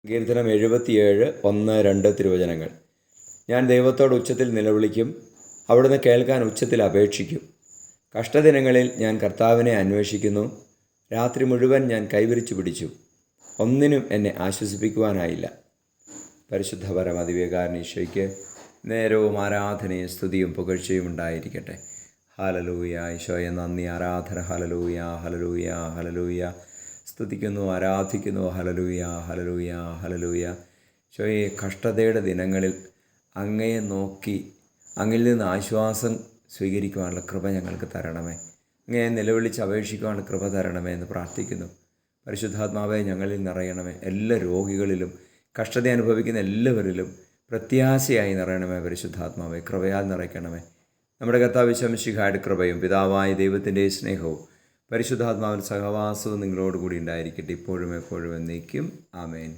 കീർത്തനം 77, 1-2 തിരുവചനങ്ങൾ. ഞാൻ ദൈവത്തോട് ഉച്ചത്തിൽ നിലവിളിക്കും, അവിടുന്ന് കേൾക്കാൻ ഉച്ചത്തിൽ അപേക്ഷിക്കും. കഷ്ടദിനങ്ങളിൽ ഞാൻ കർത്താവിനെ അന്വേഷിക്കുന്നു. രാത്രി മുഴുവൻ ഞാൻ കൈവിരിച്ചു പിടിച്ചു, ഒന്നിനും എന്നെ ആശ്വസിപ്പിക്കുവാനായില്ല. പരിശുദ്ധ പരമദിവ്യകാരൻ ഈശോയ്ക്ക് നേരവും ആരാധനയും സ്തുതിയും പുകഴ്ചയും ഉണ്ടായിരിക്കട്ടെ. ഹല്ലേലൂയ. ഈശോയെ നന്ദി, ആരാധന. Hallelujah, hallelujah, hallelujah. സ്തുതിക്കുന്നു, ആരാധിക്കുന്നു. Hallelujah, hallelujah, hallelujah. ഈശോയെ, കഷ്ടതയുടെ ദിനങ്ങളിൽ അങ്ങയെ നോക്കി അങ്ങിൽ നിന്ന് ആശ്വാസം സ്വീകരിക്കുവാനുള്ള കൃപ ഞങ്ങൾക്ക് തരണമേ. അങ്ങയെ നിലവിളിച്ച് അപേക്ഷിക്കുവാനുള്ള കൃപ തരണമേ എന്ന് പ്രാർത്ഥിക്കുന്നു. പരിശുദ്ധാത്മാവെ ഞങ്ങളിൽ നിറയണമേ. എല്ലാ രോഗികളിലും കഷ്ടത അനുഭവിക്കുന്ന എല്ലാവരിലും പ്രത്യാശയായി നിറയണമേ. പരിശുദ്ധാത്മാവെ കൃപയാൽ നിറയ്ക്കണമേ. നമ്മുടെ കർത്താവ് ഈശോ മിശിഹായുടെ കൃപയും പിതാവായ ദൈവത്തിൻ്റെ സ്നേഹവും പരിശുദ്ധാത്മാവിൻ്റെ സഹവാസവും നിങ്ങളോടുകൂടി ഉണ്ടായിരിക്കട്ടെ, ഇപ്പോഴും എപ്പോഴും എന്നേക്കും. ആമേൻ.